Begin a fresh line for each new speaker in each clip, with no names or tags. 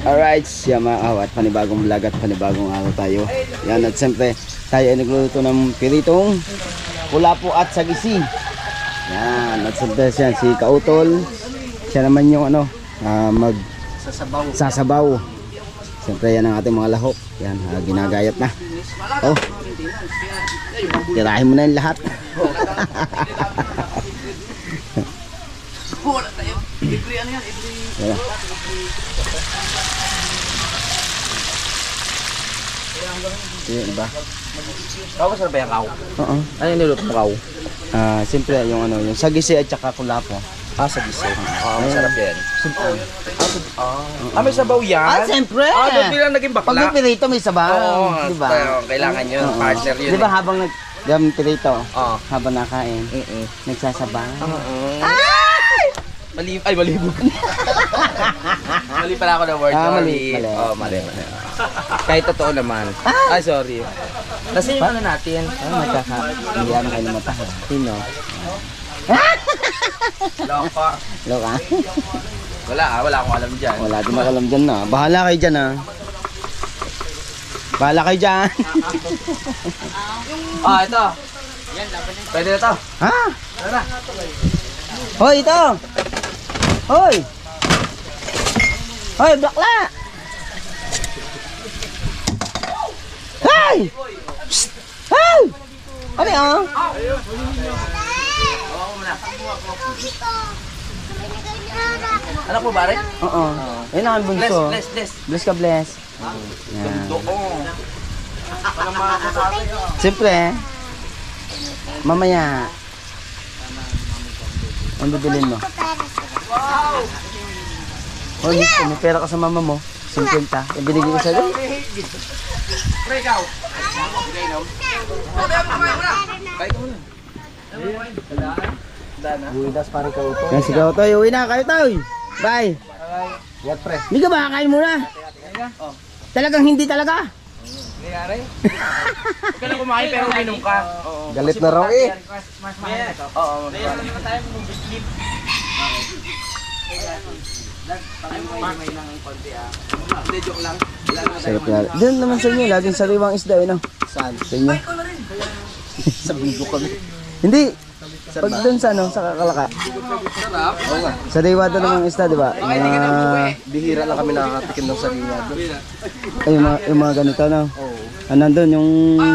Alright, siya mga kaw, at panibagong vlog at panibagong araw tayo. Yan, at siyempre tayo ay nagluluto ng piritong pulapo at sagisi. Yan, at siyempre siya, si Kautol. Siya naman yung sasabaw. Siyempre yan ang ating mga lahok. Yan, ginagayat na. Oh, tirahin mo na yung lahat. Yan. Yung iba.
Kau masarap ba yung kau?
Oo.
Ano yung niluto mo kau?
Siyempre yung yung sagisi at saka kulapo.
Sa gising. Masarap yan. May sabaw yan?
Siyempre.
Doon bilang naging bakla.
Pag may pirito may sabaw.
Oo,
diba?
Kailangan yun. Partner yun.
Diba habang nag pirito, habang nakain,
Mm-mm.
nagsasabaw.
Malibog. Mali pala ako ng word.
Mali.
Mali. Kahit totoo naman. Sorry. Kasi yung ano natin.
Hindi kayo na mata. Sino? Loka.
Wala akong alam dyan.
Wala din ako alam dyan na. Bahala kayo dyan ha. Bahala kayo dyan.
Ito. Pwede na to.
Ha?
Tara.
Hoy, ito. Hoy. Hoy, bakla. Hey! Psst! Hey! Ano yun?
Anak mo ba rin?
Oo. Ayun ang bunso.
Bless.
Bless ka, bless. Yan. Siyempre, mamaya, ang bibilin mo? Oh, may pera ka sa mama mo. 50. Ibinigay ko sa'yo.
Buidas pare ka ito.
Yan, sigaw tayo. Uwi na kayo tayo. Bye.
What pre?
Hindi ka ba kakain muna? Talagang hindi talaga.
Nangyari? Huwag ka na kumain pero uminom ka.
Galit na raw eh.
Oo.
Sarap na. Doon naman sa inyo, laging sariwang isda eh, no?
Saan?
Sa inyo.
Sa bigo kami.
Hindi. Pag doon sa sa Kakalaka.
Sarap. Oo nga.
Sariwa doon ng isda, di ba?
Bihira lang kami nakakatikim ng sariwa doon.
Ay, yung mga ganito, no?
Oo.
Nandun, yung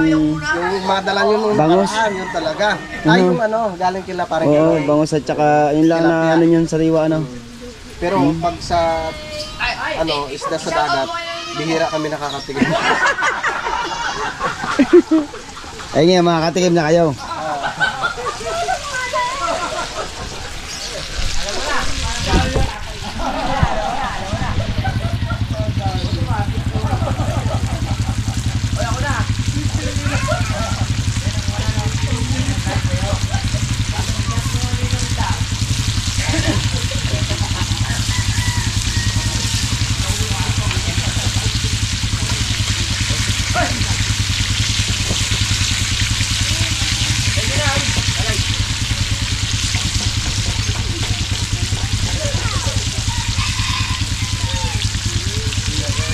Yung madalang yung
bangus.
Yun talaga. Yung galing kila parang
Oo, bangus at saka yun lang na yun sariwa, ano?
Pero pag sa isda sa dagat, bihira kami nakakatikim.
Ay nga, makakatikim na kayo.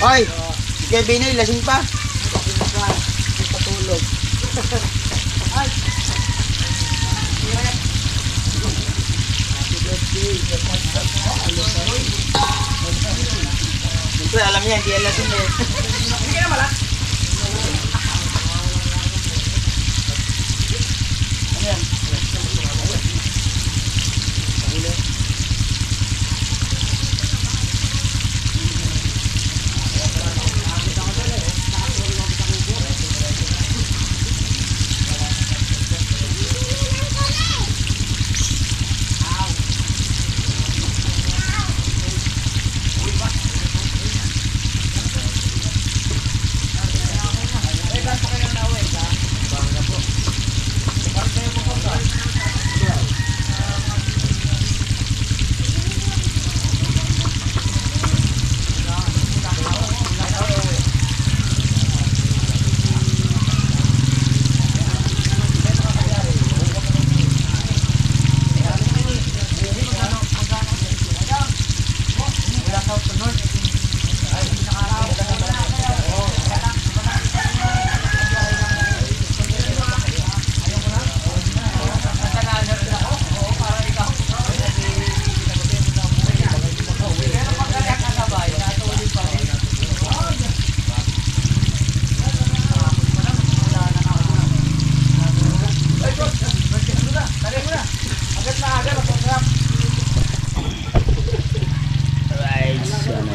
Hoy, si Kevin ay lasing pa. Patulog. Siyempre, alam niya, hindi yan lasing eh. Hindi ka na malak. Ano yan?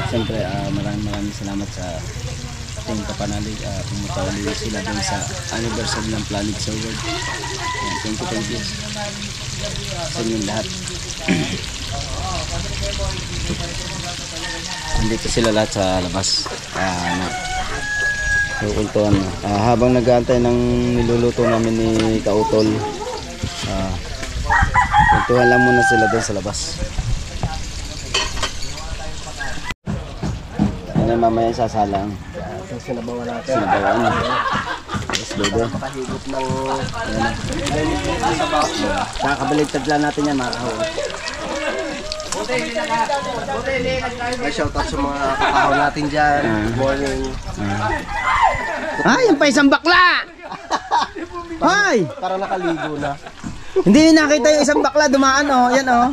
siyempre maraming salamat sa ating kapanalig. Pumunta ulit sila dun sa anniversary ng Planet Forward. Thank you sa inyong lahat. Nandito sila lahat sa labas. Kukultuhan na. Habang nag-aantay ng niluluto namin ni Kautol, kultuhan lang muna sila doon sa labas. Ano mamaya sasalang?
Sinabawan natin.
Sinabawan. Yes, dodo.
Pakahigop ng
Kakabaligtad lang natin yan, mga kahon.
Ay, shoutout sa mga kakao natin dyan. Good morning.
Ay, yung pa isang bakla! Ay!
Parang nakaligo na.
Hindi nakita yung isang bakla dumaan, oh. Yan, oh.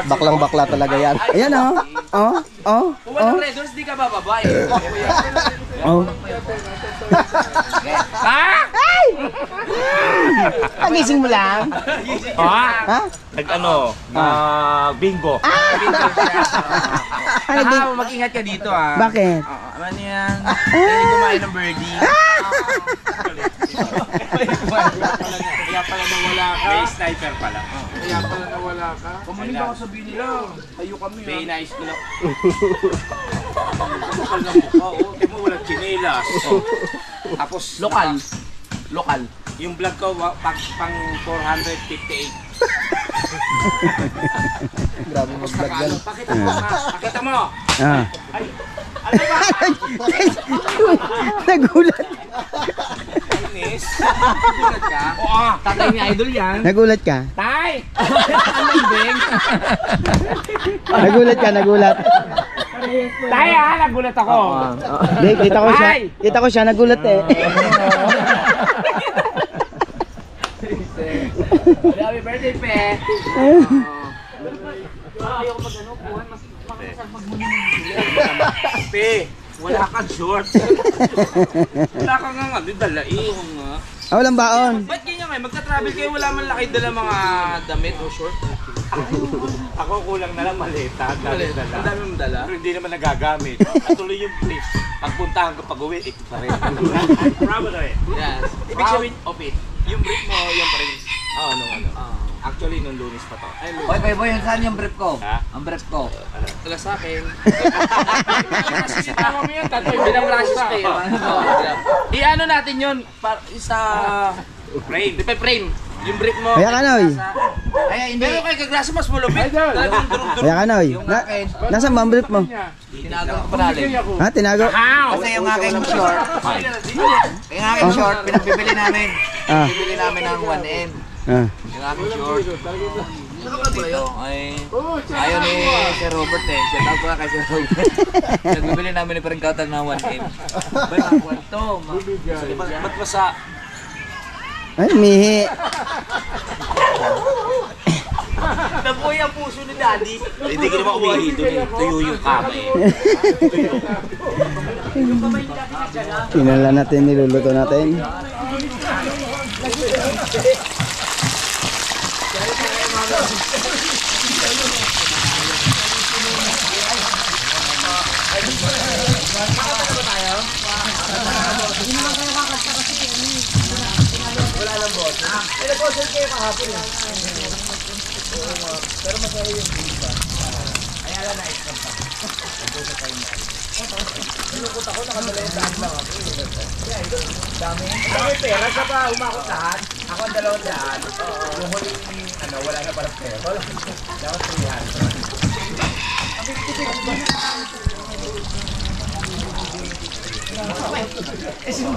Baklang bakla talaga yan.
Ayan, oh. Oh, oh,
Kung
oh.
walang Red Horse, di ka bababa eh.
Oh.
Ha?
Pagising mo lang. Ha?
Nag-ano, bingo.
Ano din?
Mag-ingat ka dito ah.
Bakit?
Ano yan? Dahil kumain ng birdie.
Kaya pala nawala ka. May sniper pala.
Kaya pala nawala ka. Kamanin ba ako sabihin nila? Tayo kami
May
ah.
nice ko lang. Lokal na mukha. Oh, di mo walang chinelas. Oh. Tapos,
Lokal.
yung vlog ko, pang 458.
Grabe mag-vlog yan.
Pakita mo, ma. Pakita mo.
Ah.
Ay, ano ba?
Nagulat.
Inis.
Nagulat ka?
Oo.
Tatay ni Idol yan.
Nagulat ka?
Tay!
Ano beng?
Nagulat ka, nagulat.
Tay ah, nagulat ako.
Hindi, kita ko siya. Kita ko siya, nagulat eh.
Happy birthday, Pe.
Pe, wala kang short. Wala kang nga, dalain nga.
Walang baon.
Ba't ganyan kayo? Magka-travel kayo, wala man lang kayo dala mga damit o short?
Ako kulang na lang maleta.
Ang dami mong dala.
Pero hindi naman nagagamit. At tuloy yung trip. Pagpuntahan ko pag-uwi, ito pa rin. Bravo na rin.
Yes. Ibig sabihin, Opit, yung brief mo, yung pa rin. Oo, ano.
Actually, nung lunes pa to.
Ay,
Boy, boy, saan yung brief ko?
Ha?
Ang brief ko.
Tala sa akin. Nasisita mo yun, tatoy. Binang-flashes pa eh. I-ano natin yun, sa
Frame.
di pa frame. Yung brief mo.
Kaya ka, Noy.
Ay, hindi.
Pero kay Kagrasa mas malupit. Talagang durug-durug.
Kaya ka, Noy.
Yung akin,
Nasaan ba ang brief mo?
tinago ko panalig.
Ha? Tinago?
Kasi yung aking short, yung aking short, pinagbibili namin.
Ah.
Bibili namin ng 1M.
Ah.
Yung aking short. Dito, ay, ayaw ni Sir Robert eh. Shout out ko kay Sir Robert. Nagbibili namin ni Parang Kautal ng 1M. Ba't ang kwanto?
Ba't masa?
Ay, mihi.
Nabuhay ang puso ni Daddy.
Hindi ka naman umihi doon. Tuyo yung kamay.
Tinala natin, niluluto natin.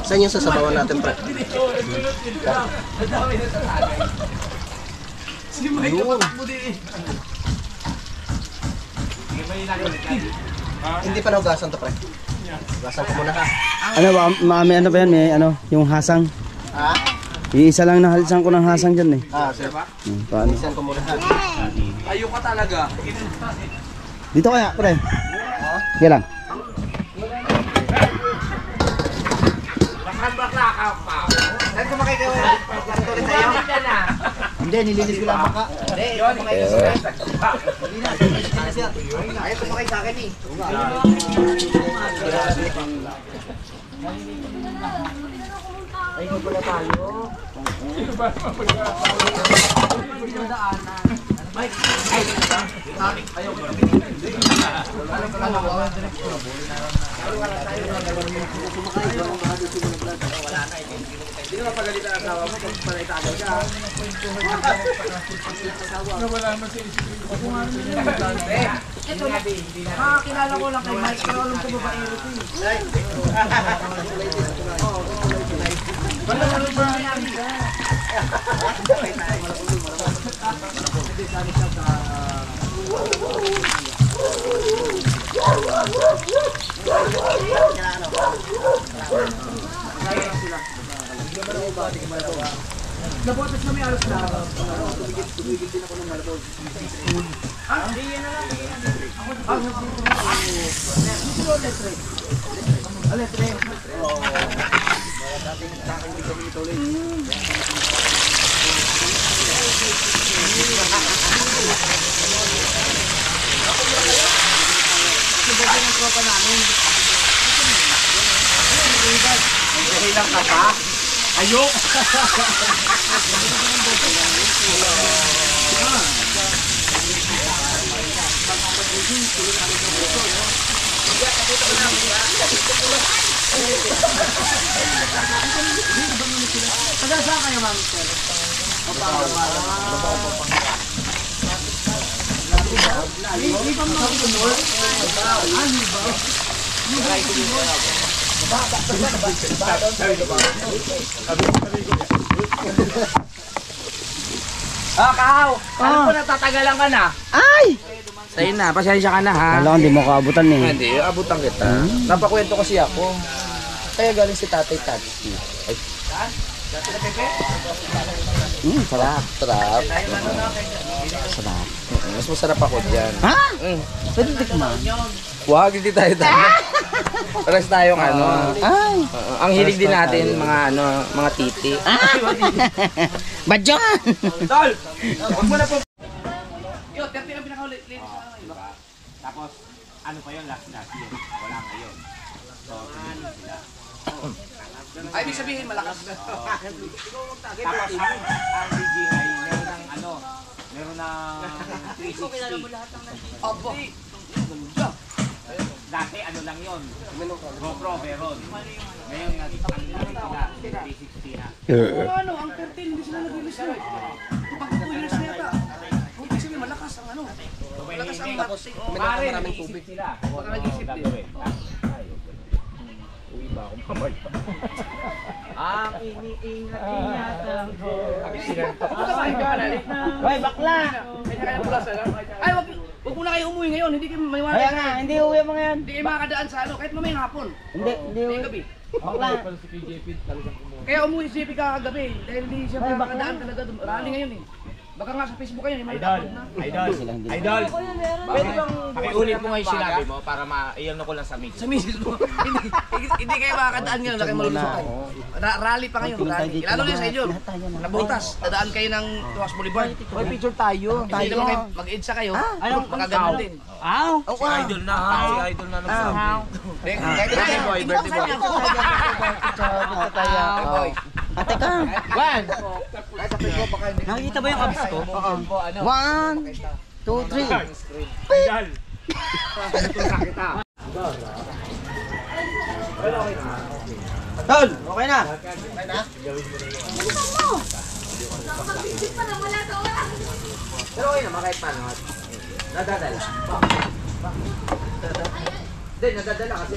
Saan yung sasabawan natin, pre? Hindi pa nahugasan to, pre. Hugasan ko muna ha.
Ano ba, may ano ba yan? May ano, yung hasang.
Ha?
Iisa lang nahalisan ko ng hasang dyan eh.
Sir.
Paano?
Hugasan ko muna ha.
Ayaw ka talaga.
Dito kaya, pre. Sige lang.
Bakla ka pa.
Saan ko makikita? Pagkarto rin sa'yo?
Hindi, nilinis ko lang baka. Ayaw tumakay sa akin eh.
Kilala ko lang kay Mike, pero alam ko babae ito eh. Kahaw! Alam ko natatagalan ka na.
Ay!
Sa'yo na, pasensya ka na ha.
Alam ko, hindi mo kaabutan eh.
Hindi, abutan kita. Napakwento kasi ako. Kaya galing si Tatay Taxi. Ay.
Sarap.
Sarap.
Sarap.
Mas masarap ako dyan.
Ha? Pwede tikman.
Huwag, hindi tayo tayo. Pares tayong ano.
Ay!
Ang hilig din natin, mga ano, mga titi.
Badyon!
Tol! Huwag mo na po. Yo, 30 ang pinakaulit.
Tapos, ano pa yun last year? Wala ngayon. So, tumingin sila.
Ay, ibig sabihin, malakas na.
Tapos, ang DJI, meron ng ano, meron ng 360.
Opo.
Dati, ano lang yun? GoPro, meron. Ngayon, ang sila, 360 na.
Ano, ang 13, hindi sila nag-release na. Pag 2 years na yata. Ibig sabihin, malakas ang ano. Malakas ang
Tapos,
mat.
kuminom maraming tubig.
Sila.
Baka nag-isip din.
Uwi ba ako mamay? Ang iniingat-ingatan ko.
Hoy, bakla!
Ay, wag muna kayo umuwi ngayon. Hindi kayo maiwala.
Kaya nga, hindi uwi mga yan.
Hindi kayo makakadaan sa ano, kahit mamayang hapon.
Hindi
Hindi
uwi.
gabi.
Bakla.
Kaya umuwi si JP kagabi dahil hindi siya makakadaan talaga. Rally ngayon eh. Baka nga sa Facebook kayo, may
Idol,
upload na.
idol. Pwede bang pakiulit mo ngayon sinabi mo para ma-iyan ko lang sa mix.
Sa misis mo. Hindi kayo makakadaan ngayon, laki malulusot. Rally pa ngayon, rally. Lalo din sa inyo. Nabutas, dadaan kayo ng Tuas Boulevard.
Hoy, picture tayo.
Hindi naman kayo, mag-EDSA kayo. Makagano'n din.
Aw!
Si idol na, si idol na nagsabi.
Birthday boy, birthday boy. Boy.
Ate ka.
One.
Nakikita ba yung abs ko? Oo. 1, 2, 3.
Idol.
Tol, okay na.
Pero okay naman kahit paano. Nadadala. Hindi, nadadala kasi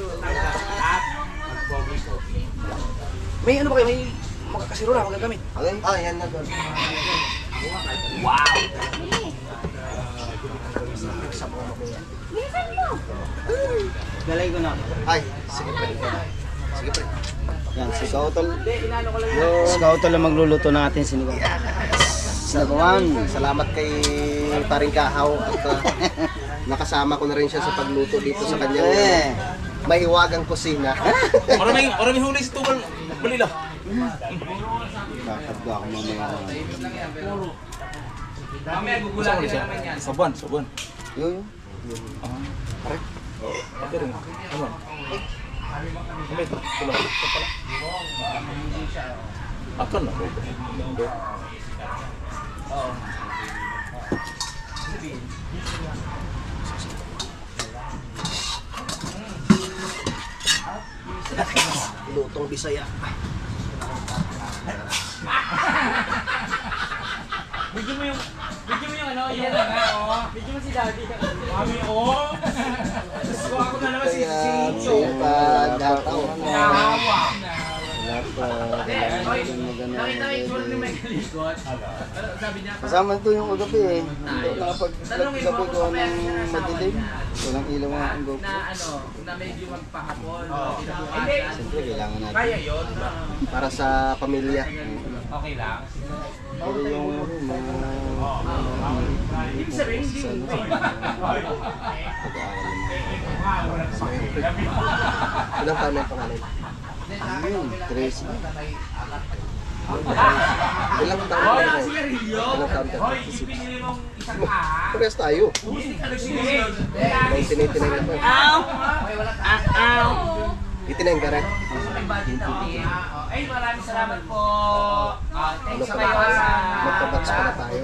may ano ba kayo? May makakasiro na magagamit.
Ah, yan na doon.
Galay ko na.
Ay, sige pa rin. Sige pa rin.
Yan, si Kautol.
Hindi, inaano ko lang yun.
Si Kautol ang magluluto natin sinigaw. Sinigawan.
Salamat kay Paring Kahaw at nakasama ko na rin siya sa pagluto dito sa kanyang
Eh.
mahiwagang kusina.
Maraming huli sa tubal. Balila.
Kakadwa ako mamaya.
Mamaya gugulatin na naman yan.
Sabon.
Yo.
Ate rin. Ano? Kamay ito. Tulog. Akan na.
Lutong Bisaya.
Bigyan mo yung ano, yan na nga, oh. Bigyan mo si Daddy. Mami, oh. Gusto ako na naman si Chicho.
Pagkataon.
Nahawa.
Wala pa.
Nakita ko yung sulat ni Michael Ligot. Sabi niya,
Kasama ito yung kagabi eh. Nakapag-gabi ko ng madilim. Walang ilaw ang GoPro.
na ano, na medyo magpahapon.
Siyempre, kailangan natin.
Kaya yun.
Para sa pamilya.
Okay lang.
Pero yung mga
Ibig sabihin, hindi.
pag-aaral
Ilang taon na yung pangalan?
Ayun, Tracy.
Ilang taon na
Hoy,
yung
sigarilyo!
Ilang taon ka?
Hoy, ipinili mong isang kaha.
Parehas tayo.
Hindi ka nagsigarilyo.
1989 na po. Itineng ka rin.
Ay, maraming salamat po. Thanks sa
Ano
kayo sa...
Magkabats pa na tayo.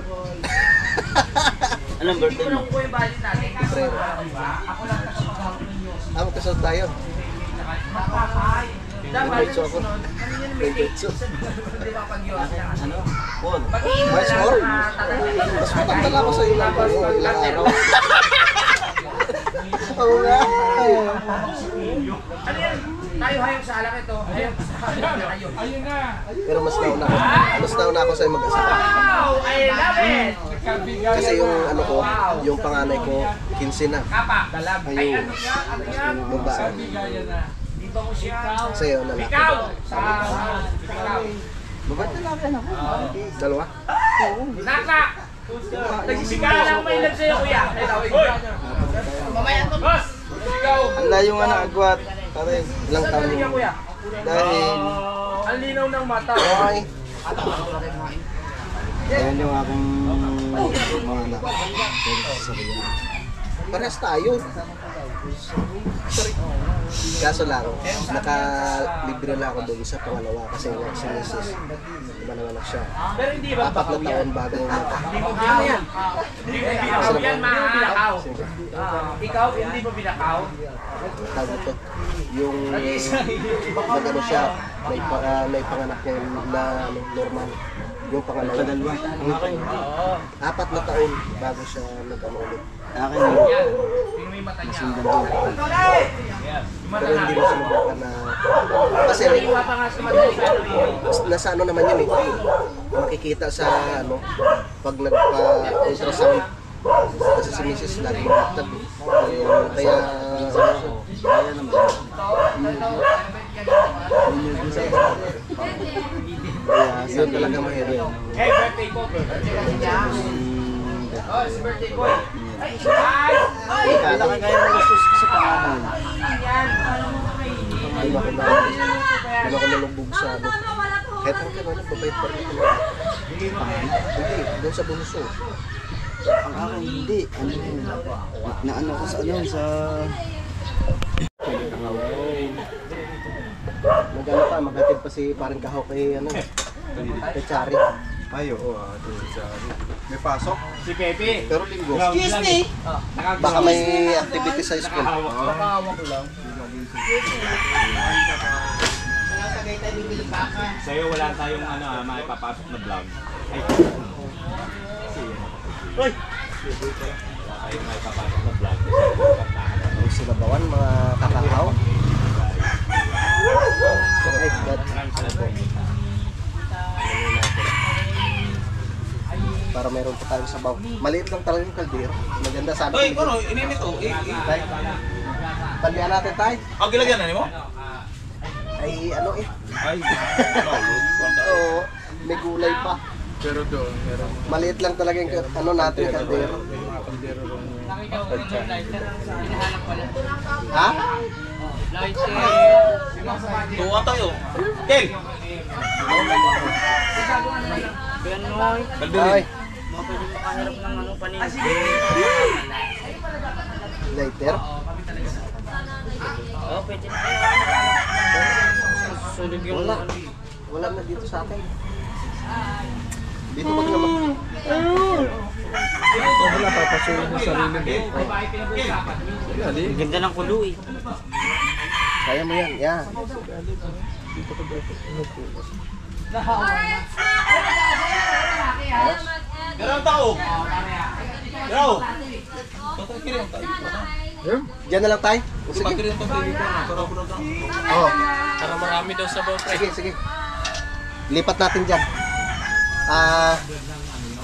Anong
Hindi
birthday
ko
mo?
lang po yung budget natin. Kasi
Pero-
ako lang kasapagawin ninyo.
Magkasal tayo.
Makakay. Dapat,
Diretso ako.
ano yun, may
Diretso.
Di ba pag yun?
Ano? Paul.
Pag-iinom
Mas
na
more.
lang na tatay.
Mas matanda ako sa ilang ilang araw. Oo nga.
Ano yan? Tayo hayong sa alak ito. Hayong sa alak tayo. Ayun na.
Pero mas nauna ako sa'yo mag-asawa.
Wow! I love it!
Kasi yung ano ko, yung panganay ko, 15 na.
Kapa, dalag. Ay, ano siya? Ano yan?
Babae.
Dito ko siya.
Sa'yo, lalaki.
Ikaw! Ikaw.
Baba't lalaki ako?
Dalawa?
Naka! Nagsisigahan lang may love sa'yo, kuya. Ay, tawag. Mamaya to. Boss! Ikaw!
Ang layo nga ng agwat. Pare.
Ilang taon
Saan
yung...
kuya?
Dahil,
Ang linaw ng mata.
Okay.
ayan yung aking mga anak.
Parehas tayo. Kaso lang, nakalibre na ako doon sa pangalawa kasi nga si Mrs. Iba naman na siya.
Pero hindi ba
4 na taon bago mata.
Hindi mo yan. Hindi mo binakaw yan, binakaw. Ikaw, hindi mo binakaw.
Tawag ito. Yung nag-ano siya, may panganak niya na ano, normal. Yung pangalawa.
Padalwa. Ang akin.
4 na taon bago siya nag-ano ulit.
Akin.
Tingnan mo yung mata niya.
Pero hindi mo sinubukan na... Kasi
Iwa pa nga sa mata niya.
nasa ano naman yun eh. Makikita sa ano, pag nagpa-ultrasound. Kasi si Mrs. lagi magtag eh. Kaya...
Kaya naman. Kaya
Yun talaga mahirap.
Hey, birthday ko. Oh, si birthday boy. Ay, ay!
Kala ka kaya ng gusto sa pangalan.
Hindi ako nalubog sa ano. Kahit ang kano'n, babait pa rin ako. Hindi, doon sa bunso.
Ang akin hindi. Ano yun? Naano ko sa ano sa...
Magano pa, maghatid pa si parang kahaw kay ano, kay Chari.
Ay, oo, ito sa... May pasok?
Si Pepe.
Pero linggo.
Excuse me!
Baka may activity sa school.
Sa'yo wala tayong ano, maipapasok na vlog. Ay,
Uy!
wala tayong maipapasok na vlog.
May sinabawan, mga kakahaw. Okay, God. Para meron pa tayong sabaw. Maliit lang talaga yung kaldero. Maganda sana.
Uy, ano, ininit to.
Tay. Tandihan natin tay.
Ang gilagyan na mo?
Ay ano eh.
Ay,
Oo, may gulay pa.
Pero doon, meron
Maliit lang talaga yung ano natin kaldero.
mga kaldero rin.
Ha?
tuwa tayo. Kel!
Ay. Lighter. Wala. Wala na dito sa akin. Dito pag naman.
Wala, papasukin mo sarili mo.
Ganda ng kulo eh.
Kaya mo yan. Yeah.
Meron tao. Yo.
Diyan na lang tayo. Sige. Oo.
Para marami daw sa bawah.
Sige, sige. Lipat natin dyan.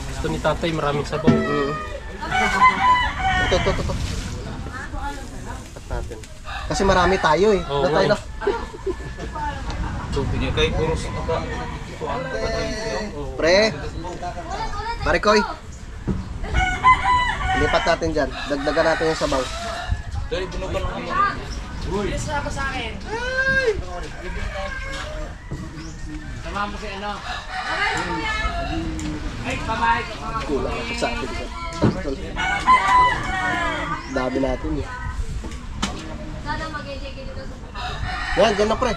Gusto ni tatay maraming sabaw.
Ito. Lipat natin. Kasi marami tayo eh.
Oo,
Na tayo na.
Tubig niya kay Kuros.
Pre. Marikoy. Lipat natin dyan. Dagdagan natin yung sabaw.
Dahil binukan lang naman.
Bilis na ako sa akin. Sama mo si ano? Ay, bye-bye.
Kulang ako sa atin. Dami natin eh. Yan, dyan na pre.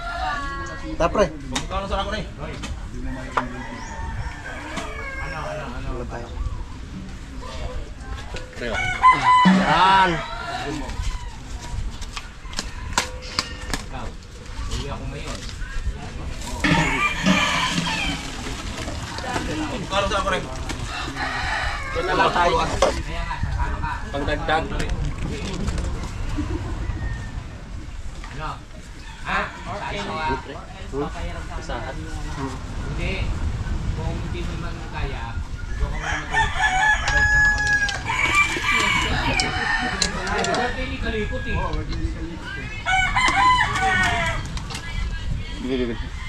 Tara pre.
Magkano sa ako na eh?
Ano tayo?
Yan.
Magkano sa ako na eh?
Dyan na lang tayo.
Pagdagdag.
Hindi. Kung hindi naman kaya, doon ka muna matulog ka na. Bakit naman kami? Kalikot eh.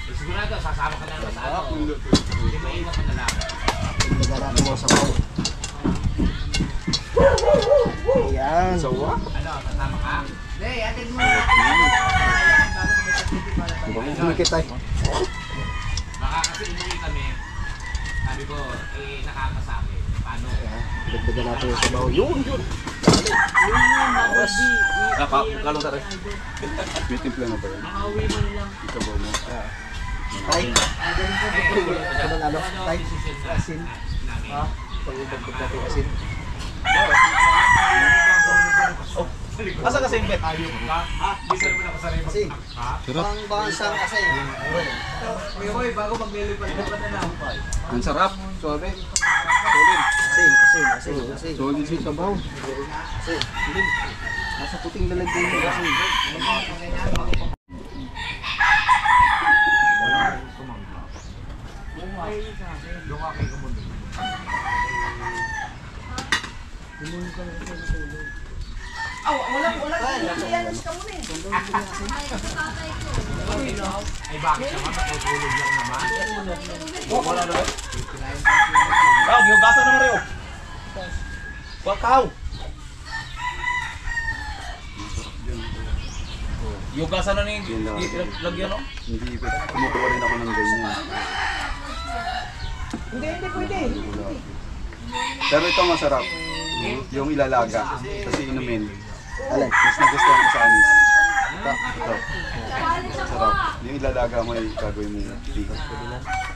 Sigurado, sasama ka na naman sa ano. Hindi maingat ka na lang.
Dagdagan natin yung sabaw. Yan.
Sawa?
Ano, sasama ka?
Hindi, atin mo.
Bumikit tayo.
Baka kasi umuwi kami. Sabi ko, nakakasabi. Paano?
Dagdagan natin yung sabaw. Yun.
Magkano sa rin?
May timpla na ba yan?
Makauwi mo na lang.
Sabaw mo.
Tay. Ano na ano? Tay. Asin. Ha? Pag-ibagkot natin asin.
Asa kasi yung bet?
Ha? Di ka naman ako sa rin.
Asin.
Ha?
Pang bansang asin.
Hoy, bago maglilipad-lipad na lang.
Ang sarap. Suabe.
Asin.
Solid si sabaw.
Nasa puting lalagyan mo asin.
Ay, bakit naman? Matutulog lang naman.
Wala na ba? Kau, giugasan naman rin. Wakaw. Yugasan na ni lagyan no?
Hindi, kumukuha rin ako ng ganyan.
Hindi pwede.
Pero ito masarap. Yung ilalaga. Kasi inumin.
Alin?
Mas nagustuhan ko sa anis. Ito. Sarap. Yung ilalaga mo ay gagawin mo.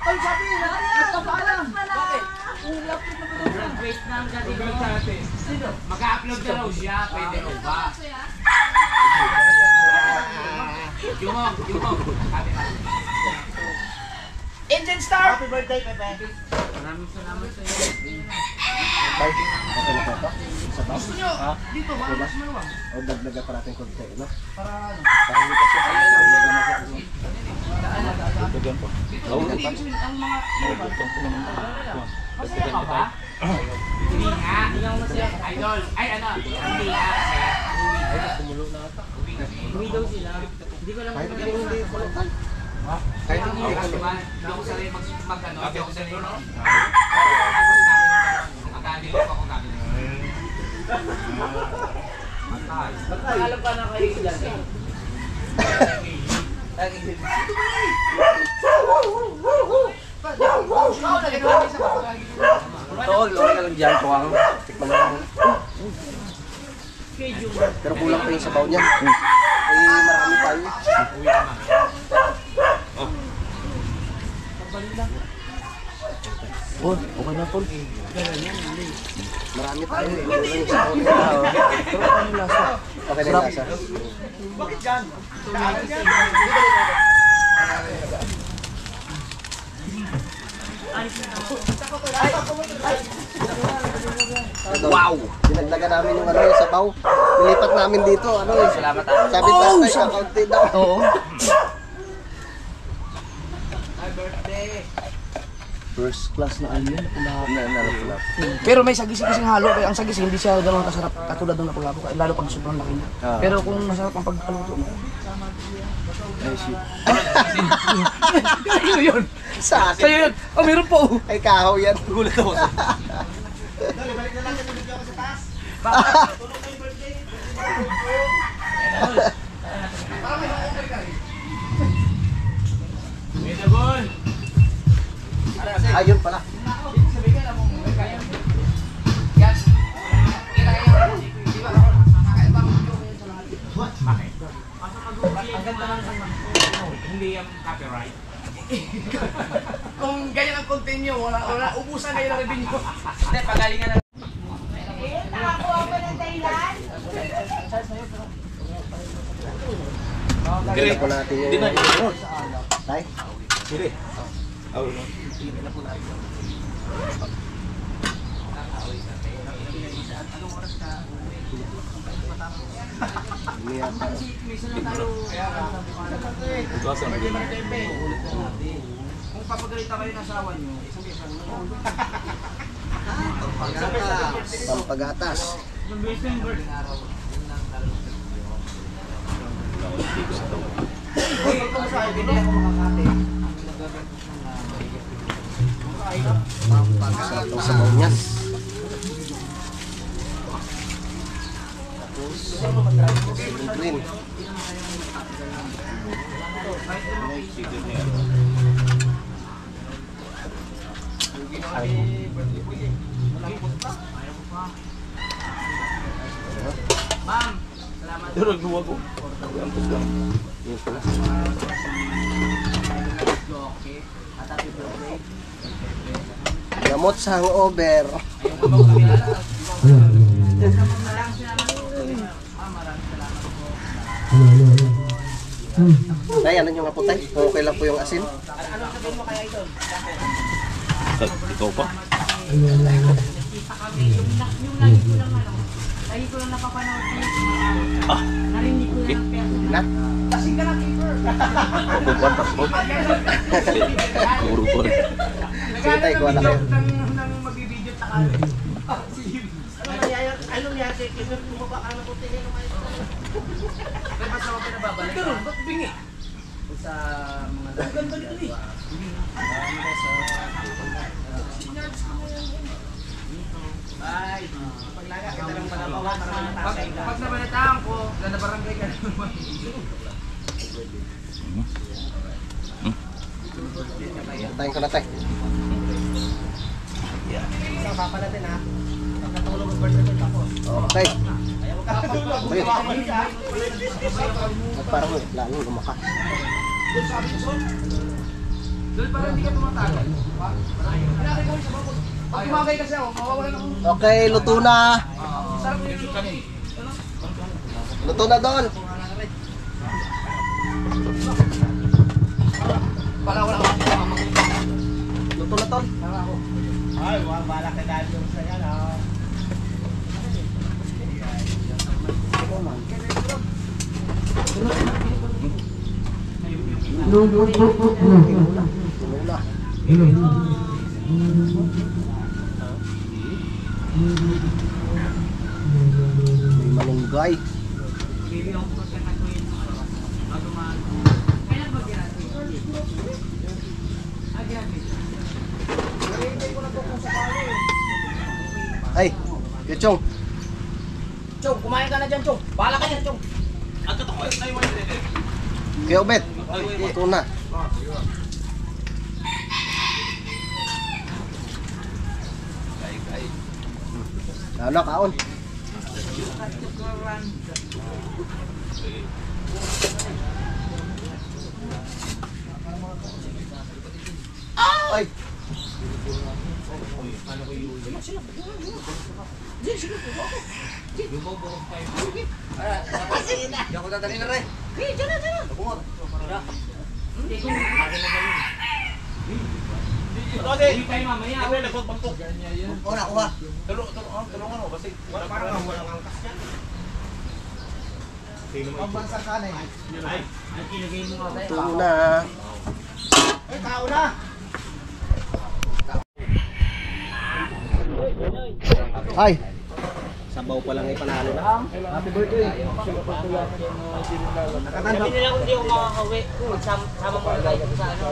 Ay, sabi nila, nagpapaalam. Bakit?
Wait na ang galing. Sino? Mag-upload na raw siya. Pwede raw ba? Jumong.
Engine start!
Happy birthday, Pepe.
Maraming salamat sa iyo.
Tay. Okay na po ito? Sabaw?
Gusto nyo, dito, mas maluwang.
O dagdagan pa natin konti, no?
Para ano?
Para hindi kasi
Lagyan po.
Ang mga...
Masaya ka ba? Hindi nga. Idol. Ay ano? Hindi nga. Uwi daw sila. Hindi ko lang
kahit hindi pulutan.
Kahit hindi ako sanay mag-ano. Hindi ako sanay mag Magkano ako gagawin. Alam ka na kayo dyan.
Tol, okay ka lang dyan. Tuwang. Tikman mo lang. Pero kulang pa yung sabaw niya. Eh, marami tayo.
Oh, okay na tol.
Marami tayo. Kulang yung sabaw niya.
Pero ano yung lasa?
Okay na yung lasa. Wow! Dinagdagan namin yung ano yung sabaw. Nilipat namin dito. Ano eh.
Salamat
Sabi tatay, kakaunti daw.
Oo.
First class na ano yun.
Pero may sagisi-gising halo, kaya ang sagisi hindi siya gano'n kasarap katulad ng napaglapo, lalo pag sobrang laki niya. Pero kung masarap ang pagkaluto mo. Sa'yo yun!
Sa akin.
Sa'yo yun! Oh, meron po!
Ay, kahaw yan.
Gulat ako.
Ayun pala.
Hindi yung copyright.
Kung ganyan ang continue, wala ubusan kayo ng revenue.
Hindi, pagalingan na.
Lagyan po natin yung... Tay?
Siri. Oh,
Kung papagalitan kayo ng asawa nyo,
Pampagatas. Pampagatas. Sa sabaw niya. Tapos, green.
Durog mo ako.
Yun pala. Gamot sa hangover. Tay, ano nyo nga po tay? Okay lang po yung asin?
Ikaw pa?
Lagi ko lang napapanood ko yung narinig ko lang pero
Na?
lasing ka ng keeper.
Puro ko.
Sige tay, kuha na kayo.
Nang magbibideo takal.
anong yate? Kasi bumaba ka na po tingin ng maestro.
Kaya basta ako pinababalik. Ganun, ba't bingi? Sa mga ganda nito eh. Ay, paglaga kita lang panabawa para matasay ka. Pag nabalitaan ko, na barangay ka naman.
Tayin ko na tay.
Sa papa natin ha. Pagkatulog ang birthday ko.
Okay. Ayun. Parang lalo lumakas.
Doon para hindi ka tumatagal. Pinakay ko sa bawat. Pag tumagay kasi ako, mawawalan ako.
Okay, luto na.
Sarap yung luto.
Luto na doon.
Para wala akong mama.
Luto na tol.
Ay, wala ka dahil yung sa yan ha.
Tinula. May malunggay. Ay, Chong.
Chong, kumain ka na dyan, Chong. Bahala ka dyan, Chong.
Kaya Obet. Luto na. Ano, kaon. Ay!
Hindi ako dadali na rin.
Oh, nakuha. Ito na. Ay! Sabaw pa lang ay panalo na. Happy birthday!
Sabi nila kung di ako makakauwi, magsama mo na tayo sa ano.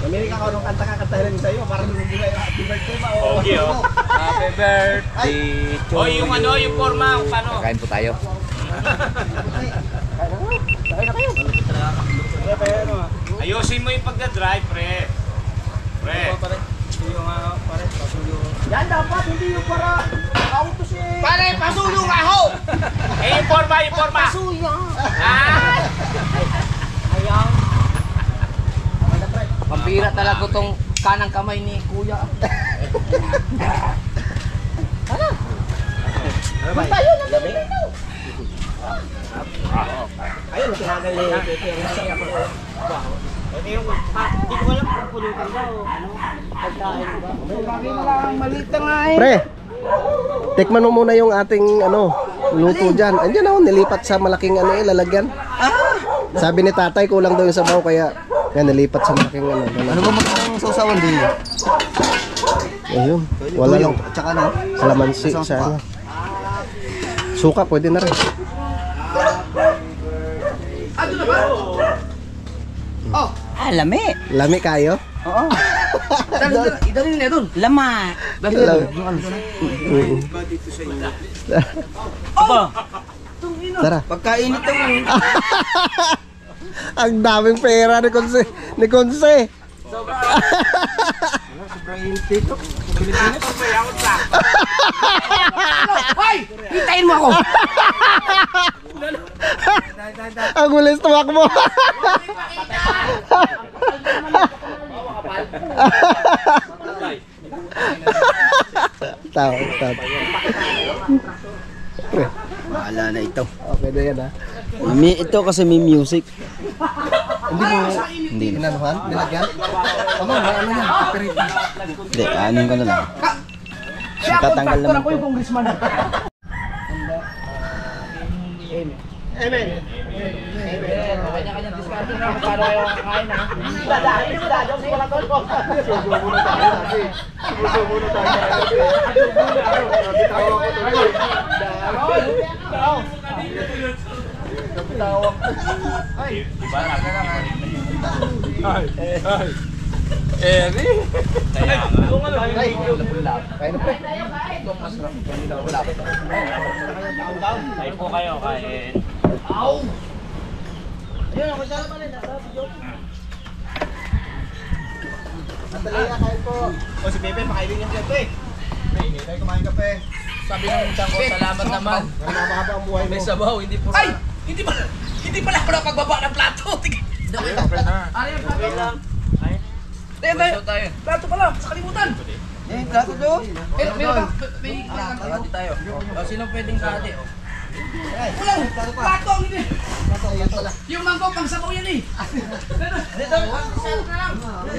Amerika ka nung kanta kakantahin sa'yo para lumubulay happy birthday ba?
Okay, oh.
Happy birthday to
O yung ano, yung forma, kung paano?
Kain po tayo.
Ayusin mo yung pagdadrive, pre. Pre.
Yan dapat, hindi yung para auto si...
Pare, pasulong ako!
Eh, yung forma, yung forma. Ah!
Ayaw.
Pampira talaga tong kanang kamay ni Kuya.
Ayun, kinagay ni Pepe.
Hindi ko alam kung pulutan ba o ano, pagkain ba.
Pre, tikman mo muna yung ating luto dyan. Andiyan ako, nilipat sa malaking lalagyan. Sabi ni tatay, kulang daw yung sabaw, kaya nilipat sa malaking lalagyan. Ano ba magandang sausawan din? Ayun, wala lang. Tsaka ano? Salamansi sa suka, pwede na rin.
Ano na ba? Oh,
lami.
Lami kayo?
Oo.
idali nila doon.
Lama.
Tara.
Pagkainit naman.
Ang daming pera ni Konse. Ni Konse.
Hoy! Hintayin mo ako!
Ang gulis tumak mo. Tawa.
Bahala na ito.
Okay na yan ha.
Ito kasi may music.
Hindi mo
Hindi.
inanuhan? Nilagyan? Ano yan?
Hindi, anin ko na lang. Tatanggal naman ito.
congressman. Kanya-kanya diskarte na kung paano kayo kakain ha. Dadahin mo dadaw sa wala tol ko.
Kain po kayo, kain.
O si Pepe, pakainin niya siya ito eh. Hindi tayo kumain kape.
Sabi ng utang ko, salamat naman.
Mahaba ang buhay mo.
May sabaw, hindi po.
Ay! Hindi pala ako nakapagbaba ng plato. Ano yung plato? Tayo. Plato pala, sa kalimutan.
Plato doon.
Meron ba? May
Hati tayo. O, sino pwedeng kahati?
walang plato ang hindi. Yung mangkok, pang sabaw yan eh. Dito, sarap na lang.
Ano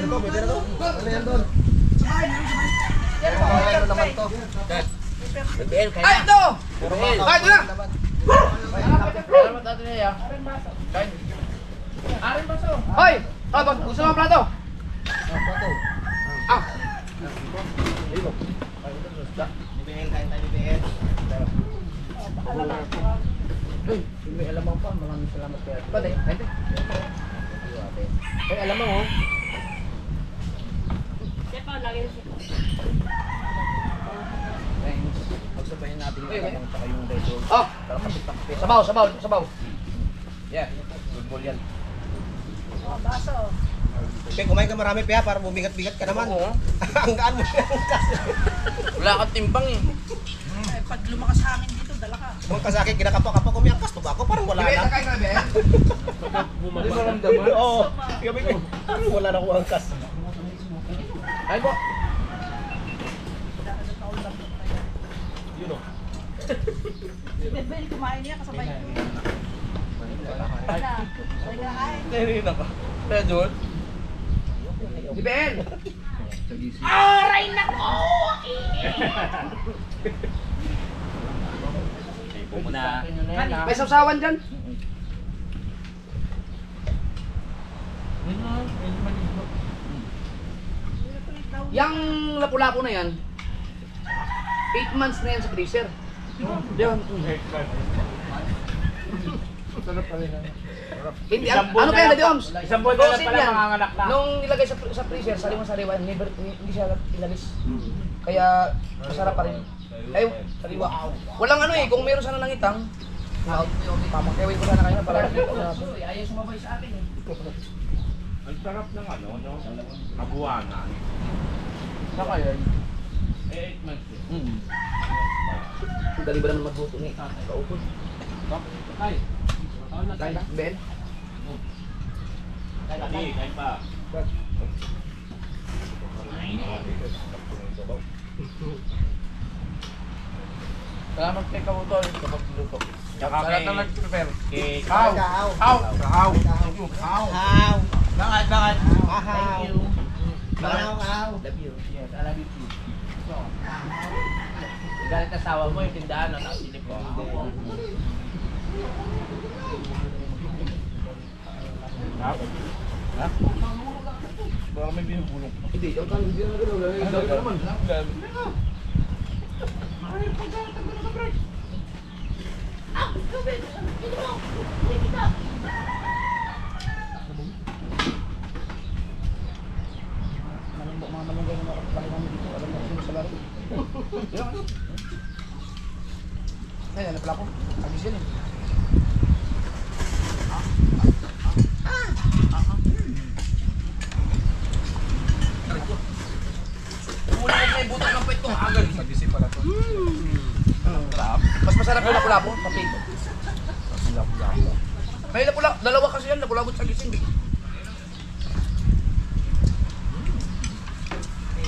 naman to?
Ay, ito! Ay, ito na! Salamat natin niya. Aring baso. Hoy! Gusto mo ang plato? Ah! May alamang pa, maraming salamat kaya. Bade, ente. Ay, alamang oh.
Sepa, lagi na siya.
Pagsabayin natin yung alamang tsaka yung redo.
Oh! Sabaw.
Yeah, good ball yan.
Pe, kumain ka marami pa para bumigat-bigat ka naman. Ang gaan mo.
Wala kang timbang eh.
pag lumakas hangin dito, dala ka.
Mga kasakit, kinakapa-kapa ko may angkas. Tuba ko, parang wala
Bibel,
na.
kakain ka na, Bel?
Hindi mo ramdaman?
Oo. Gabi ko, parang wala na akong angkas.
Ay po.
Bibel, kumain niya kasabay ko.
Kanina ka. Kaya doon?
Bibel! May sawsawan dyan? Yang lapu-lapu na yan, 8 months na yan sa freezer. Yan. Hindi, ano pa yan, Daddy Oms?
Isang buwan na lang
Frozen
pala
yan.
manganganak na.
Nung nilagay sa freezer, sariwa-sariwa, hindi siya ilalis. Kaya masarap pa rin. Ay, sariwa. Walang ano eh, kung meron sana ng itang, pamakewin ko sana kayo na para makita natin. Ayaw sumabay sa akin eh.
Ang sarap ng ano, no? Kabuwanan.
Saka yan.
Eh, 8 months.
Ang dali ba naman magbuto ni kaupod?
Ay.
Kaya, Ben?
Hindi, kain pa.
Salamat kay Kautol sa pagluto.
Tsaka
Sa lahat na nag-prepare.
kay
How? How? How?
How?
Bakit? Bakit?
Thank you.
Love you. Yes, I love you too. So, galit na asawa mo yung tindahan, no? Nakasilip ko. Ha? Baka may binubulong.
Hindi, yung tanong hindi na gano'n. Dali ka naman. Mga malunggay na makapalay namin dito. Alam mo sino sa laro. Ay, ano pala ko? Agis yan eh. Mula ko may buto ng pait ko. Agad.
Mag-isip pala to.
Mas masarap yung lapu-lapu, papito. May lapu-lapu, dalawa kasi yan, lapu-lapu sa gising.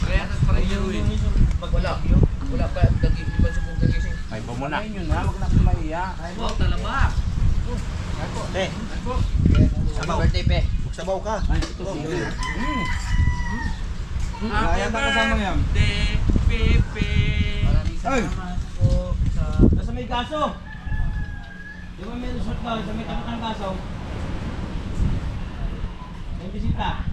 Kaya tas pa rin yun.
Pag wala, wala pa, ibang subong sa gising.
Ay, po muna.
Ayun yun ha, huwag na kang maiya.
Oh, talaba.
Te,
Sabaw. Birthday pe.
magsabaw ka.
Kaya ba kasama yan? Pepe.
Ay!
Nasa may kaso. Di ba may resort ka? Sa may tapat ng kaso. May bisita.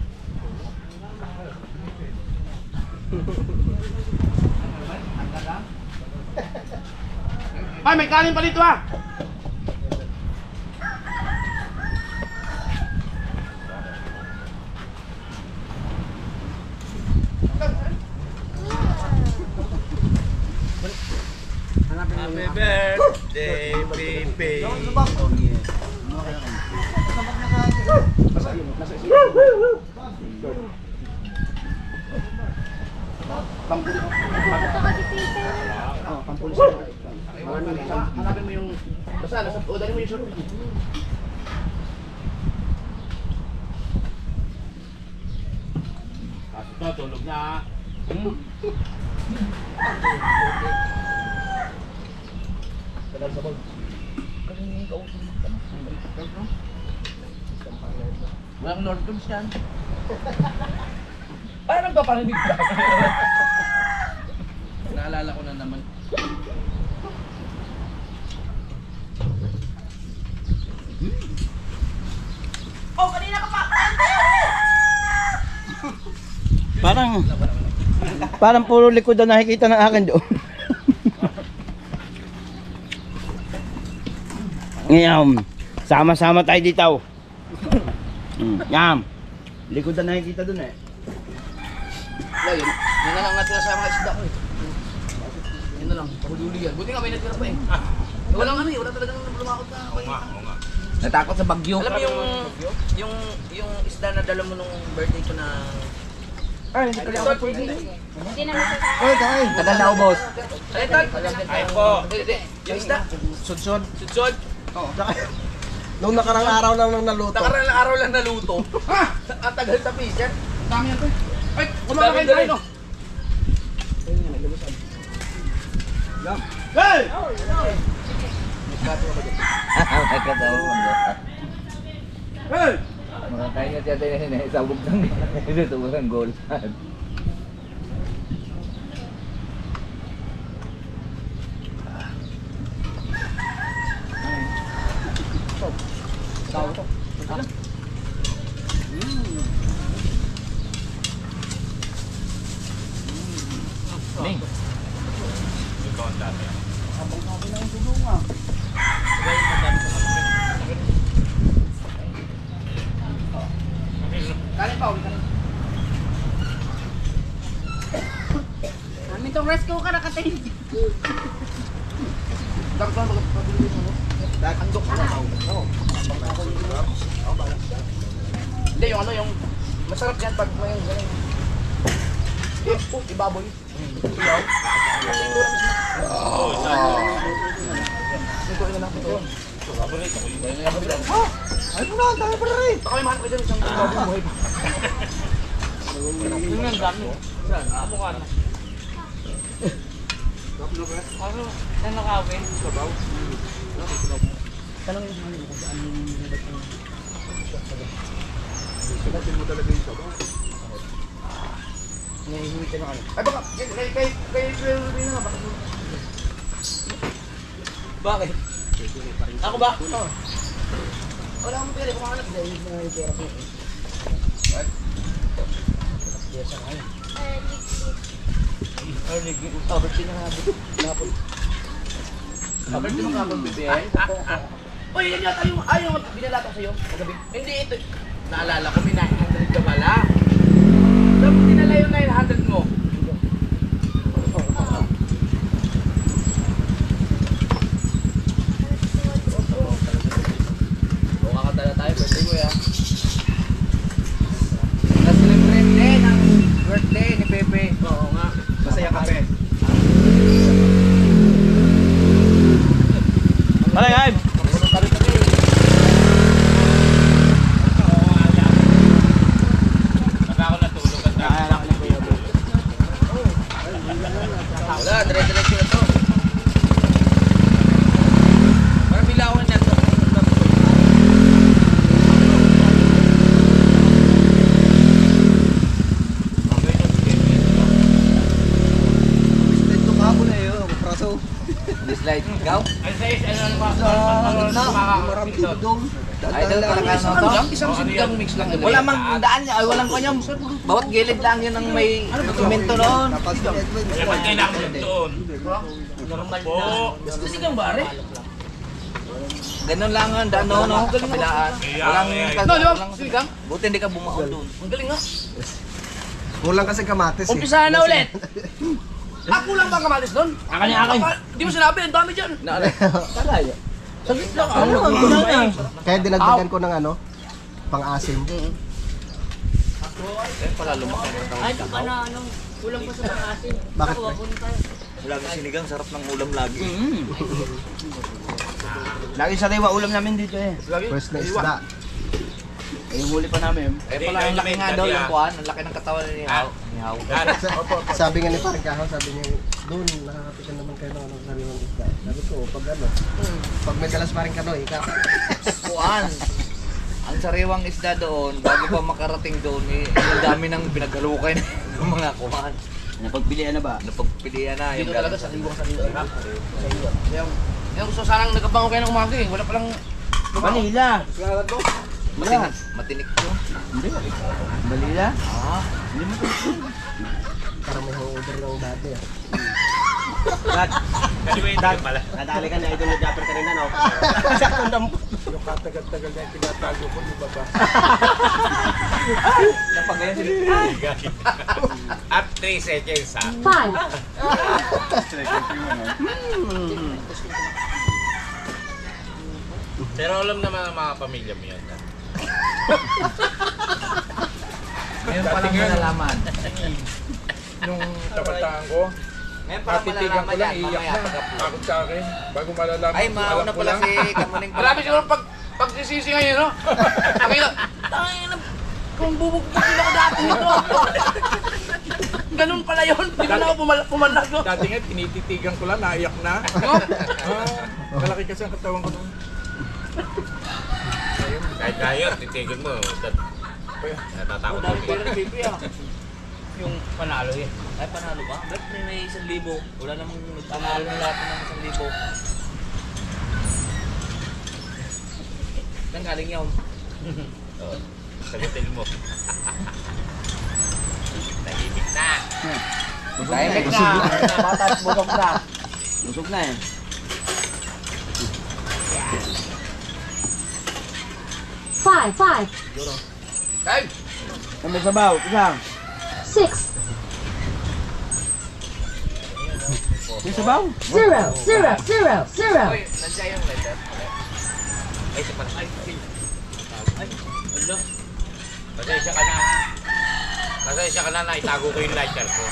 Ay, may kanin pa dito ah!
Happy birthday, Pepe.
Pampulis. Hanapin mo yung... Basta, o dali mo yung short.
Ito, tulog na.
Walang North Coast yan.
Parang nagpaparinig ka.
Naalala ko na naman.
Oh, kanina ka pa!
Parang puro likod na nakikita ng akin doon. Ngayon, sama-sama tayo dito. Yan. Likod na nakikita doon eh.
Wala yun. Yan na lang natira sa mga isda ko eh. Yan na lang, pahuli yan. Buti nga may natira pa eh. Walang ano eh, wala talagang lumakot na.
Oo nga, oo nga.
Natakot sa bagyo.
Alam mo yung isda na dala mo nung birthday ko na
Ay, hindi ka lang pwede.
Hindi naman sa
Tagal na ubos.
Ay, tol.
Ay po.
Yung isda.
Sudsod.
Sudsod.
Nung nakarang araw lang nang naluto.
Nakarang araw lang naluto. Ha? Ang tagal sa pisan. Dami yan, tol. Ay, kumakain tayo, no?
Ay, katawa mo. Makakain niya siya tayo na isabog ng ito ang goal. Ning.
Kanin pa, kanin.
Amin tong rescue ka nakatingin.
Dapat lang pag-pabili mo. Andok na tao. Hindi, yung ano, yung masarap yan pag may ganun. Ibaboy. Iyaw. Ito na lang ito. Ay, puna, ang dami pala rin. Baka may mahal ko dyan isang baboy buhay pa. Yung ang dami. Saan? Ako ka na. Ano? Saan nakawin? Sabaw. Tanong yung mga kung saan yung nilabat ng sinatin mo talaga yung sabaw. Nahihimik ka na ano. Ay baka, kay rin na baka. Bakit? Ako ba? Oo. Wala akong pera, kumakalap dahil na yung pera ko. What? Yes, ako ngayon. Birthday na nga hapon. Birthday mo nga hapon, bebe. Uy, yan yata yung binalata ko sa'yo kagabi. Hindi ito. Naalala ko, may 900 ka pala. Saan mo dinala yung 900 mo? O, kakatala tayo, birthday mo yan. Na-celebrate din ang birthday ni Pepe. Oo nga. Masaya ka, Pepe.
Alay,
Wala, dire-diretso na to. Parang bilawan na to.
Dito ka mo na yun. Praso.
Dislike ikaw?
Marami dito dong.
Idol ka lang
Isang ano lang, isang sinigang mix lang.
Wala mang daan niya, ay walang kanyang. Bawat gilid lang yun ang may dokumento noon.
Tapos si Edwin.
Dapat kailangan doon.
Gusto sinigang ba, are?
Ganun lang ang daan noon, no? Kapilaan. Walang
No, di ba? Sinigang?
Buti hindi ka bumaon doon.
Ang galing nga.
Kulang kasi kamatis eh.
Umpisahan na ulit. Ako lang ba kamatis doon? Akin. Di mo sinabi, ang dami dyan.
Kaya.
Saglit lang.
Kaya dinagdagan ko ng ano, pang-asim.
Pala lumaki.
Ay, ito pa na, kulang pa sa pang-asin.
Bakit?
Wala kang sinigang, sarap ng ulam lagi.
Lagi sariwa ulam namin dito eh.
First na isda.
Eh, yung huli pa namin.
Eh pala, ang laki nga daw yung kuhan, ang laki ng katawan ni Hao.
Sabi nga ni Parang Kahaw, sabi niya, doon, nakakapitan naman kayo ng sariwang isda. Sabi ko, pag ano, pag may dalas Parang Kanoy,
Kuhan. Ang sariwang isda doon, bago pa makarating doon, eh, ang dami ng pinaghalukay ng mga kuhan.
Napagpilian na ba?
Napagpilian na.
Dito talaga sa liwang sa liwang. Yung gusto sanang nagkabango kayo ng umaga eh. Wala palang
Manila.
Matinik to.
Manila?
parang may order ng dati ah.
Nadali ka na ito na Japper kanina, no?
Yung katagal-tagal na yung tinatago ko, di ba ba?
Napagayon sila.
At 3 seconds ha. 5. Pero alam naman ang mga pamilya mo yan.
Ngayon pa lang malalaman.
Nung kabataan ko,
Ngayon pa lang
matitigan
malalaman
ko lang,
yan.
iiyak
Mamaya
na.
pag-upload.
Takot sa akin. Bago malalaman,
Ay,
alam
mauna
ko
pala
lang.
si Kamuning pala.
Grabe siguro pag sisisi ngayon, no? Pakita, tangin na, kung bubugbugin ako dati nito. Ganun pala yun, di ba na ako pumalag ko?
Dati nga, tinititigan ko lang, naiyak na.
No?
Kalaki kasi ang katawan ko noon.
Kahit kaya, titigil mo. Natatakot
Dami
mo.
pera ng baby ah. Yung panalo eh. Ay, panalo ba? Ba't may 1,000? Wala namang panalo ng lahat ng 1,000. Nang galing yun.
Oo. Sagutin mo. Tahimik na.
Tahimik na. Bata at busog na.
Busog na eh.
Five,
Time!
Kami sabaw, isang.
6,
May sabaw?
0, 0, 0, 0.
Uy, nandiyan yung letter. Ay, si Panay. Ay, ano?
Pasensya ka na ha. Pasensya ka na, itago ko yung lighter ko.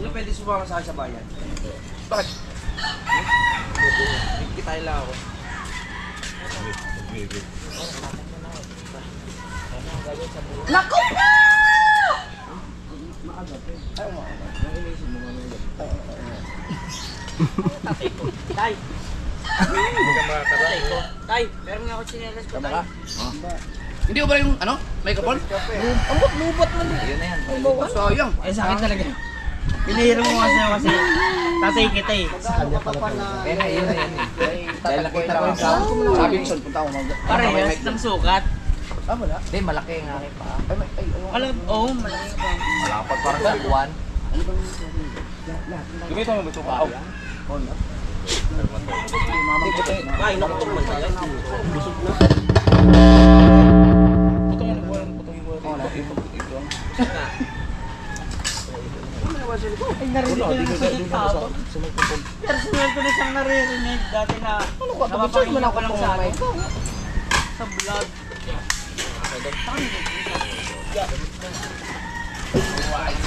Ano pwede sumama sa akin sa bayan? Bakit? Kita lang ako.
Naku po!
Tay.
Hindi ka makakarating.
Tay, meron nga ako chinelas ko, tay.
Hindi ko ba yung, ano, microphone? Lubot man.
Ayun na yan.
Sayang.
Eh, sa akin talaga. Pinihiro mo kasi tatay kita eh.
Kaya na, yun na yan eh. Dahil nakita ko yung sound.
Robinson, punta ako mag...
Parehas ng sukat.
Ah, wala.
Hindi, malaki ang aking paa.
Alam, oo, malaki pa.
Malapad parang sa buwan.
Gumito mo gusto ka.
Ay, nakutong man tayo. Ay, narinig ko na sa tao. Personal ko na siyang naririnig dati na napapakinggan ko lang sa akin. Sa vlog.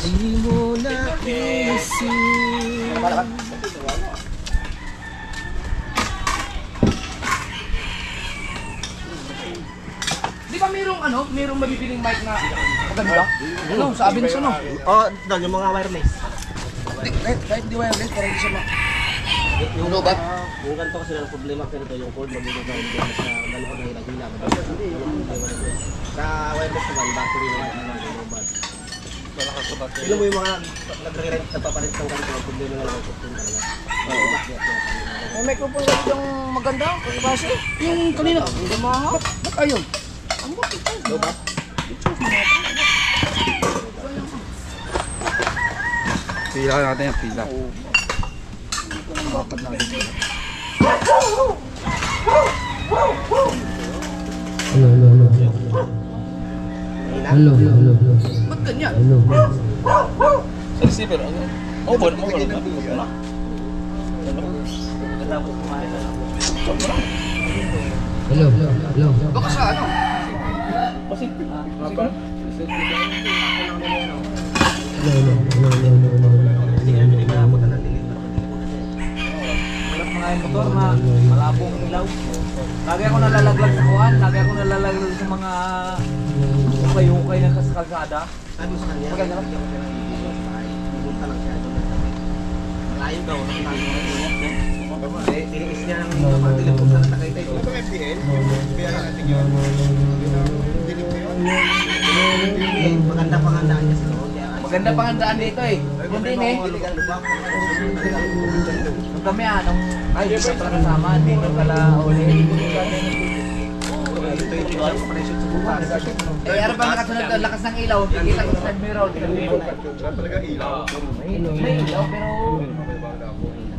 Hindi mo na inisip.
Di ba merong mabibiling mic na maganda? Ano, sa Abenson, no?
Oh, doon yung mga wireless.
Kahit di wireless, parang di siya yung lobat.
Yung ganito kasi ng problema ganito yung cord magiging down din sa ganito na hila-hila. Sa wireless naman, battery naman ang lobat. Alam mo yung mga nagre-rent na papalit ng ganito, ang problema na lang yung cord talaga.
May microphone kasi yung maganda, kasi yung kanina, hindi mahal. Ba't ayun? Ang bakit ito? Lobat?
Pila natin yung pila.
Ba't ganyan?
Sa receiver, ano? Mobile, mobile.
Baka sa ano?
Wala mga yung motor na malabong ilaw. Lagi ako nalalaglag sa kuwan. Lagi ako nalalaglag sa mga ukay-ukay ng kalsada.
Sabi sa kanya,
Maganda lang.
pumunta lang siya doon. Malayo daw, tiniis niya ng kapatilig kung saan nakita ito. Ito FBN? Maganda pangandaan niya sa loob.
Maganda pang handaan dito eh. Hindi eh.
Nung kami nung ay, isa pala kasama, hindi nung pala uli.
Eh, ano ba nakasunod doon? Lakas ng ilaw. Kikita ko sa side mirror.
Talaga ilaw.
May ilaw pero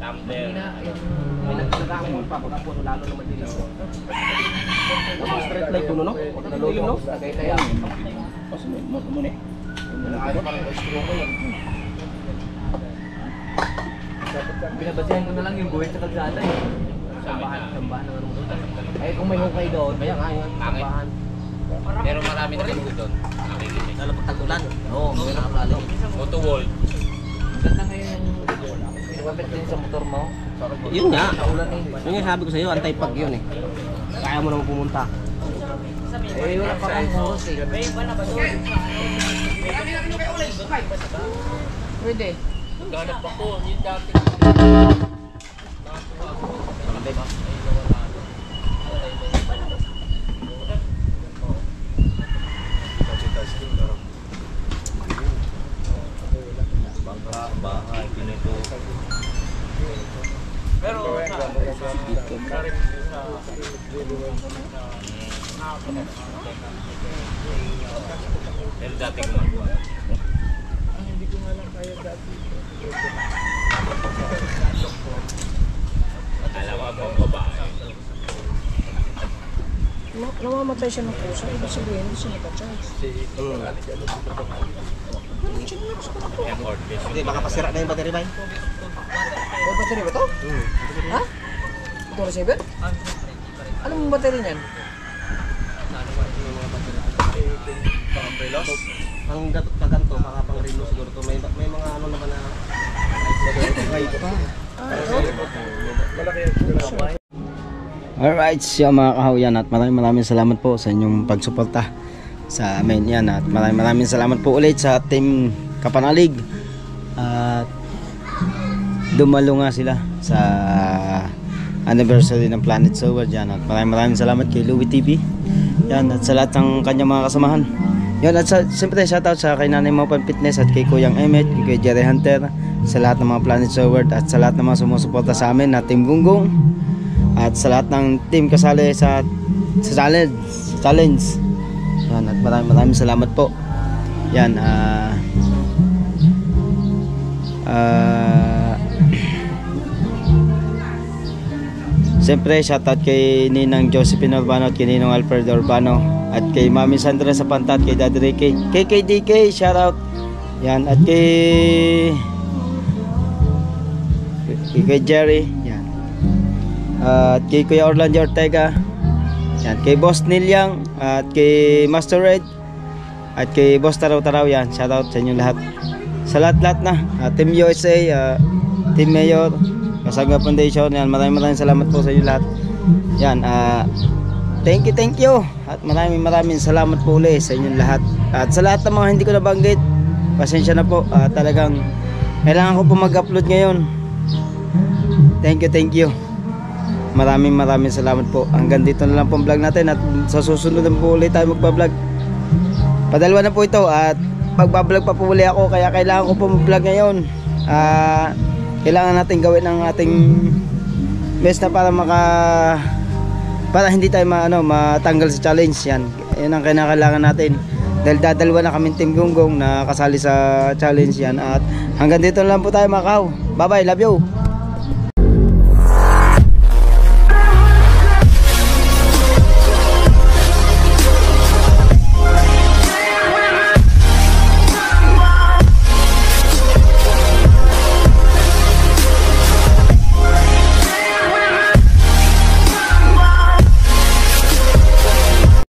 Tumbler.
May nagkakamon pa, pagka puno lalo naman din ako. Street light puno, no? Nalulong, no?
kaya binabasihan ko na lang yung buhay sa kalsada eh.
Sambahan ng ano doon. Ay kung may hukay doon, kaya nga yun, sambahan.
Pero marami na rin doon.
Lalo pag tag-ulan. Oo, meron ang lalim.
Photo wall.
Ganda ngayon yung pinapapit din sa motor mo.
Yun nga.
Naulan eh.
Yung nga sabi ko sa'yo, anti-pag yun eh. Kaya mo naman pumunta.
Eh, wala pa kang oras eh. Pwede.
Ganap ako. Yung dati. Bahay, pinito. Pero dati gumagawa.
Hindi ko nga lang kaya dati.
Alam mo ang babae.
Namamatay siya ng pusa. Ibig sabihin, hindi siya nagka-charge.
Hindi, baka pasira na yung battery ba?
May battery ba to? Ha? Ito na 7? Ano mong battery niyan?
Ang gaganto, baka pang relo siguro to. May mga ano naman na...
Alright, siya mga kahawiyan at maraming salamat po sa inyong pagsuporta sa amin yan at maraming salamat po ulit sa Team Kapanalig at dumalo nga sila sa anniversary ng Planet Solar yan at maraming salamat kay Louie TV yan at sa lahat ng kanyang mga kasamahan yan at siyempre shoutout sa kay Nanay Mopan Fitness at kay Kuyang Emmet, kay Jerry Hunter, sa lahat ng mga Planet Solar at sa lahat ng mga sumusuporta sa amin na Team Gunggong at sa lahat ng team kasali sa challenge. Yan at maraming salamat po. Yan siyempre shoutout kay Ninang Josephine Urbano at kay Ninong Alfredo Urbano at kay Mami Sandra sa Pantat, kay Daddy Ricky, kay KDK shoutout. Yan at kay Jerry. Yan. At kay Kuya Orlando Ortega, yan, kay Boss Nilyang, at kay Master Red, at kay Boss Taraw-Taraw, yan, shoutout sa inyo lahat. Sa lahat na, Team USA, Team Mayor, Kasagwa Foundation, yan, maraming salamat po sa inyo lahat. Yan, thank you, at maraming salamat po ulit sa inyo lahat. At sa lahat ng mga hindi ko nabanggit, pasensya na po, talagang kailangan ko po mag-upload ngayon. Thank you. Maraming salamat po. Hanggang dito na lang po ang vlog natin at sa susunod na po ulit tayo magpa-vlog. Padalwa na po ito at magpa-vlog pa po ulit ako kaya kailangan ko po mag-vlog ngayon. Kailangan natin gawin ang ating best na para hindi tayo matanggal sa challenge yan. Yan ang kailangan natin. Dahil dadalwa na kaming Team Gunggong na kasali sa challenge yan at hanggang dito na lang po tayo mga kaw. Bye bye, love you.